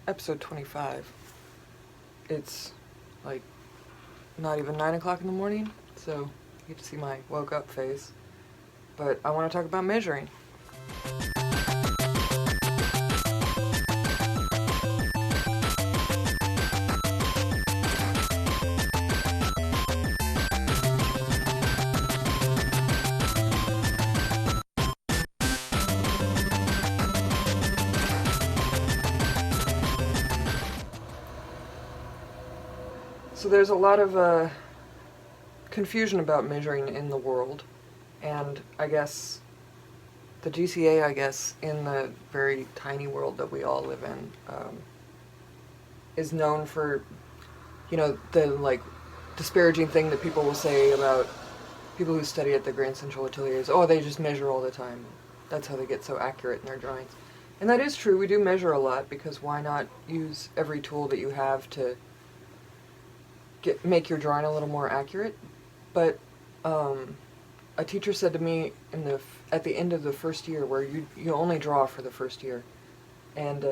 episode 25. It's like not even 9 o'clock in the morning, so you get to see my woke up face. But I want to talk about measuring. So there's a lot of confusion about measuring in the world, and I guess the GCA, in the very tiny world that we all live in, is known for, the like disparaging thing that people will say about people who study at the Grand Central Ateliers. Oh, they just measure all the time. That's how they get so accurate in their drawings. And that is true. We do measure a lot, because why not use every tool that you have to make your drawing a little more accurate? But a teacher said to me at the end of the first year, where you only draw for the first year, and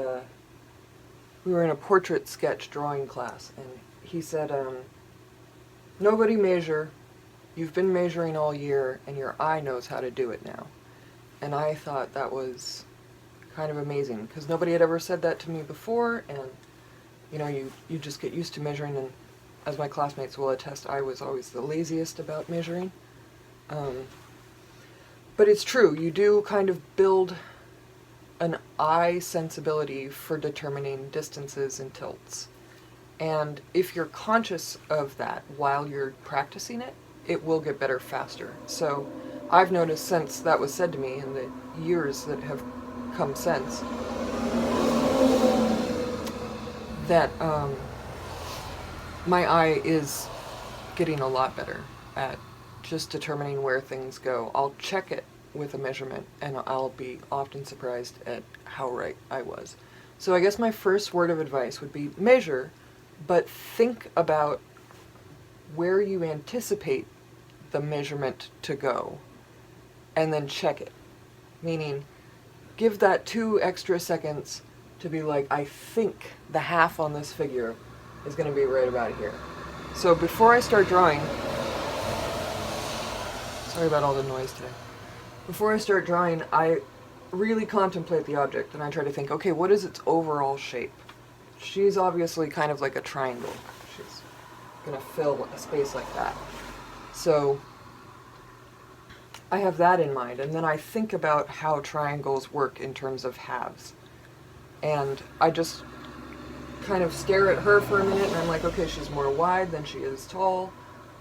we were in a portrait sketch drawing class, and he said, nobody measure, you've been measuring all year, and your eye knows how to do it now. And I thought that was kind of amazing, because nobody had ever said that to me before, and you just get used to measuring, and as my classmates will attest, I was always the laziest about measuring. But it's true, you do kind of build an eye sensibility for determining distances and tilts. And if you're conscious of that while you're practicing it, it will get better faster. So I've noticed since that was said to me in the years that have come since, that my eye is getting a lot better at just determining where things go. I'll check it with a measurement, and I'll be often surprised at how right I was. So I guess my first word of advice would be measure, but think about where you anticipate the measurement to go, and then check it. Meaning, give that 2 extra seconds to be like, I think the half on this figure is going to be right about here. So before I start drawing, sorry about all the noise today. Before I start drawing, I really contemplate the object, and I try to think, okay, what is its overall shape? She's obviously kind of like a triangle. She's going to fill a space like that. So I have that in mind, and then I think about how triangles work in terms of halves. And I just kind of stare at her for a minute, and I'm like, okay, she's more wide than she is tall,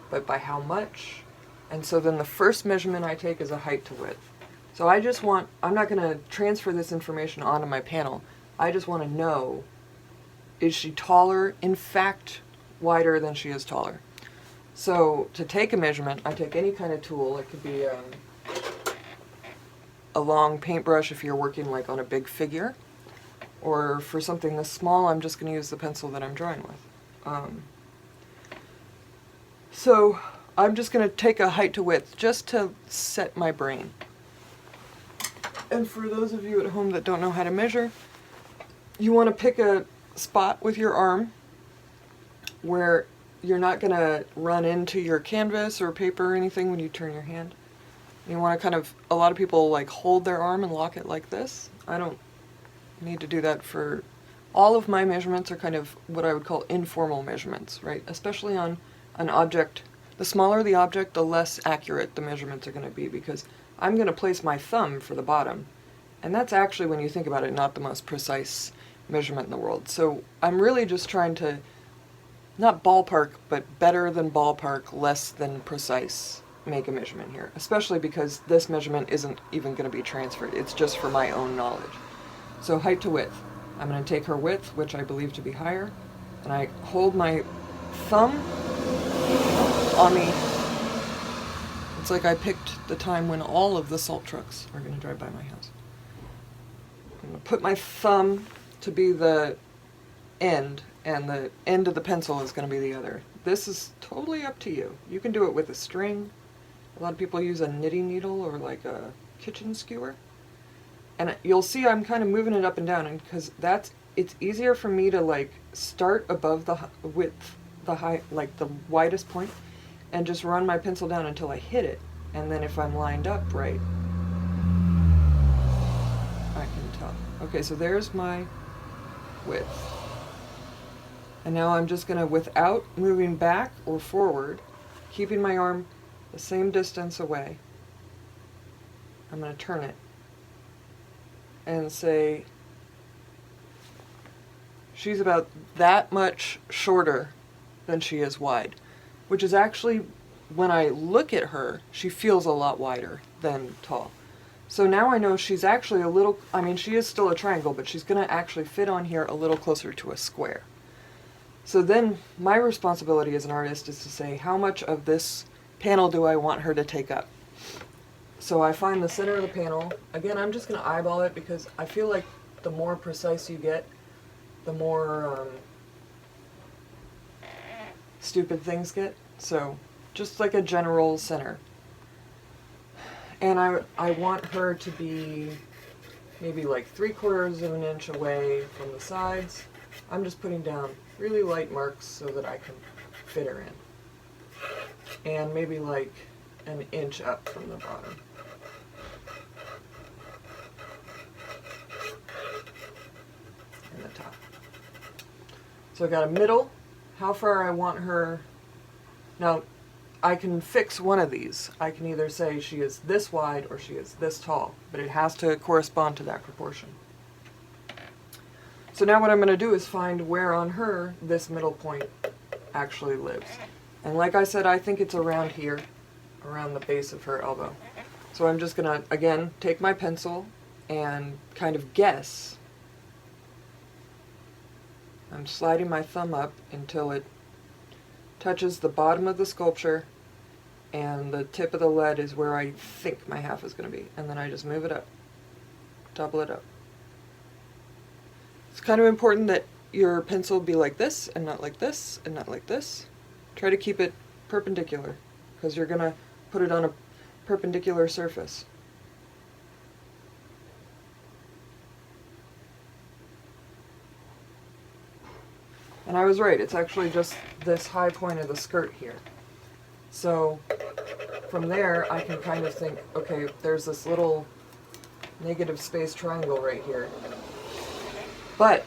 but by how much? And so then the first measurement I take is a height to width. So I'm not going to transfer this information onto my panel. I just want to know, is she taller, in fact, wider than she is taller? So to take a measurement, I take any kind of tool. It could be a long paintbrush if you're working like on a big figure, or for something this small, I'm just going to use the pencil that I'm drawing with. So I'm just going to take a height to width just to set my brain. And for those of you at home that don't know how to measure, you want to pick a spot with your arm where you're not going to run into your canvas or paper or anything when you turn your hand. You want to a lot of people like hold their arm and lock it like this. I don't need to do that for all of my measurements. Are kind of what I would call informal measurements, right? Especially on an object. The smaller the object, the less accurate the measurements are going to be, because I'm going to place my thumb for the bottom. And that's actually, when you think about it, not the most precise measurement in the world. So I'm really just trying to, not ballpark, but better than ballpark, less than precise, make a measurement here. Especially because this measurement isn't even going to be transferred. It's just for my own knowledge. So height to width. I'm going to take her width, which I believe to be higher, and I hold my thumb on the, it's like I picked the time when all of the salt trucks are going to drive by my house. I'm going to put my thumb to be the end, and the end of the pencil is going to be the other. This is totally up to you. You can do it with a string. A lot of people use a knitting needle or like a kitchen skewer. And you'll see I'm kind of moving it up and down, and because it's easier for me to like start above the width, the high, like the widest point, and just run my pencil down until I hit it. And then if I'm lined up right, I can tell. Okay, so there's my width. And now I'm just gonna, without moving back or forward, keeping my arm the same distance away, I'm gonna turn it and say, she's about that much shorter than she is wide, which is actually, when I look at her, she feels a lot wider than tall. So now I know she's actually a little, I mean, she is still a triangle, but she's gonna actually fit on here a little closer to a square. So then my responsibility as an artist is to say, how much of this panel do I want her to take up? So I find the center of the panel. Again, I'm just gonna eyeball it because I feel like the more precise you get, the more stupid things get. So just like a general center. And I want her to be maybe like 3/4 of an inch away from the sides. I'm just putting down really light marks so that I can fit her in. And maybe like an inch up from the bottom. And the top. So I got a middle, how far I want her. Now, I can fix one of these. I can either say she is this wide or she is this tall, but it has to correspond to that proportion. So now what I'm going to do is find where on her this middle point actually lives. And like I said, I think it's around here, around the base of her elbow. So I'm just going to, again, take my pencil and kind of guess. I'm sliding my thumb up until it touches the bottom of the sculpture, and the tip of the lead is where I think my half is going to be. And then I just move it up, double it up. It's kind of important that your pencil be like this, and not like this, and not like this. Try to keep it perpendicular, because you're going to put it on a perpendicular surface. And I was right, it's actually just this high point of the skirt here. So from there I can kind of think, okay, there's this little negative space triangle right here. But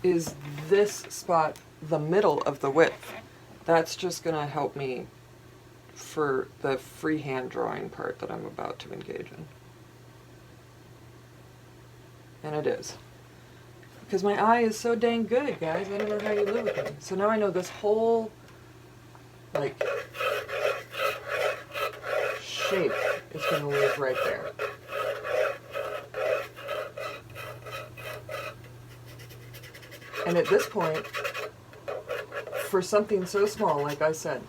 is this spot the middle of the width? That's just going to help me for the freehand drawing part that I'm about to engage in. And it is. Because my eye is so dang good, guys. I don't know how you live with me. So now I know this whole, like, shape is going to live right there. And at this point, for something so small, like I said,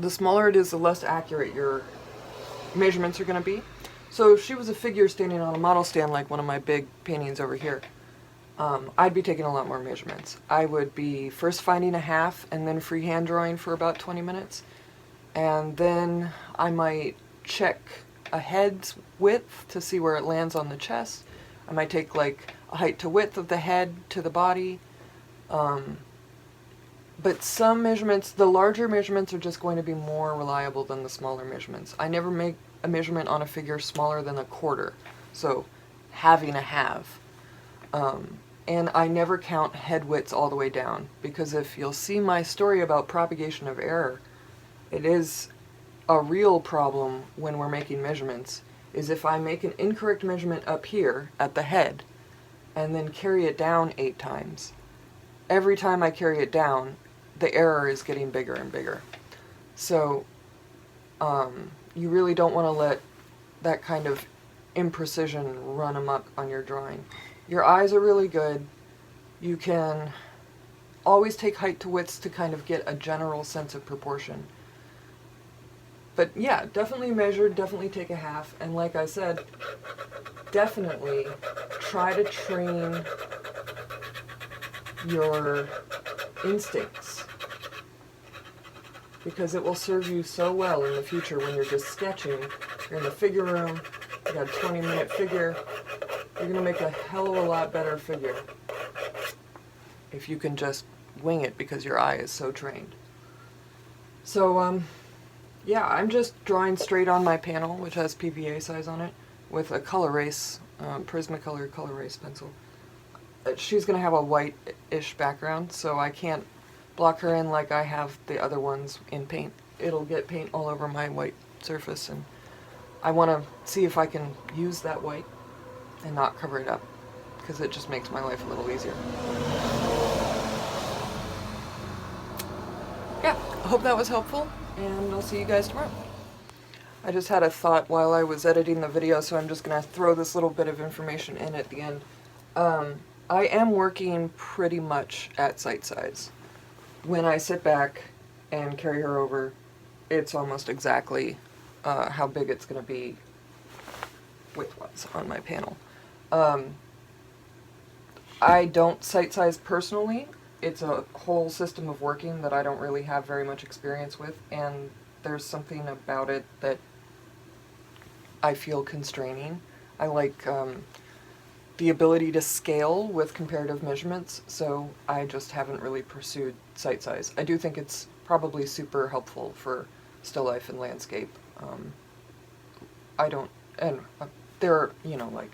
the smaller it is, the less accurate your measurements are going to be. So if she was a figure standing on a model stand like one of my big paintings over here, I'd be taking a lot more measurements. I would be first finding a half and then freehand drawing for about 20 minutes. And then I might check a head's width to see where it lands on the chest. I might take like a height to width of the head to the body. But some measurements, the larger measurements are just going to be more reliable than the smaller measurements. I never make a measurement on a figure smaller than 1/4. So having a half. And I never count head widths all the way down, because if you'll see my story about propagation of error, it is a real problem when we're making measurements, is if I make an incorrect measurement up here at the head and then carry it down 8 times, every time I carry it down, the error is getting bigger and bigger. So you really don't want to let that kind of imprecision run amok on your drawing. Your eyes are really good. You can always take height to widths to kind of get a general sense of proportion. But yeah, definitely measure, definitely take a half, and like I said, definitely try to train your instincts, because it will serve you so well in the future when you're just sketching, you're in the figure room, you're a 20-minute figure, you're gonna make a hell of a lot better figure if you can just wing it because your eye is so trained. So, yeah, I'm just drawing straight on my panel, which has PVA size on it, with a color erase, Prismacolor color erase pencil. She's going to have a white-ish background, so I can't block her in like I have the other ones in paint. It'll get paint all over my white surface, and I want to see if I can use that white and not cover it up, because it just makes my life a little easier. Yeah, I hope that was helpful, and I'll see you guys tomorrow. I just had a thought while I was editing the video, so I'm just going to throw this little bit of information in at the end. I am working pretty much at sight size. When I sit back and carry her over, it's almost exactly how big it's going to be width-wise on my panel. I don't sight size personally. It's a whole system of working that I don't really have very much experience with, and there's something about it that I feel constraining. I like the ability to scale with comparative measurements, so I just haven't really pursued sight size. I do think it's probably super helpful for still life and landscape. There are, like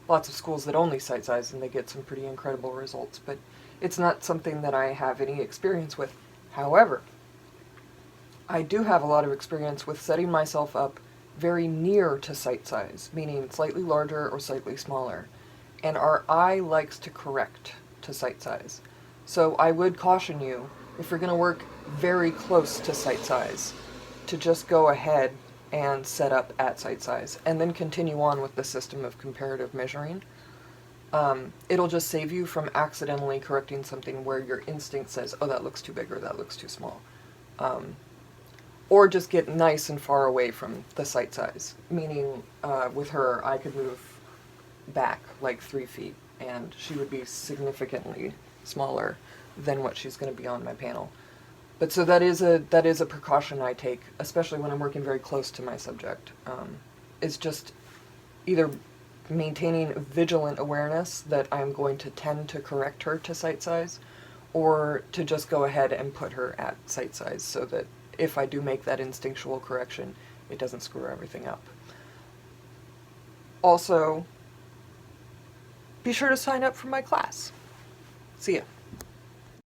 lots of schools that only sight size and they get some pretty incredible results, but it's not something that I have any experience with. However, I do have a lot of experience with setting myself up very near to sight size, meaning slightly larger or slightly smaller. And our eye likes to correct to sight size. So I would caution you, if you're going to work very close to sight size, to just go ahead and set up at sight size, and then continue on with the system of comparative measuring. It'll just save you from accidentally correcting something where your instinct says, oh, that looks too big or that looks too small. Or just get nice and far away from the sight size, meaning with her, I could move back like 3 feet and she would be significantly smaller than what she's going to be on my panel. But so that is a precaution I take, especially when I'm working very close to my subject. It's just either maintaining vigilant awareness that I'm going to tend to correct her to sight size, or to just go ahead and put her at sight size so that if I do make that instinctual correction, it doesn't screw everything up. Also, be sure to sign up for my class. See ya.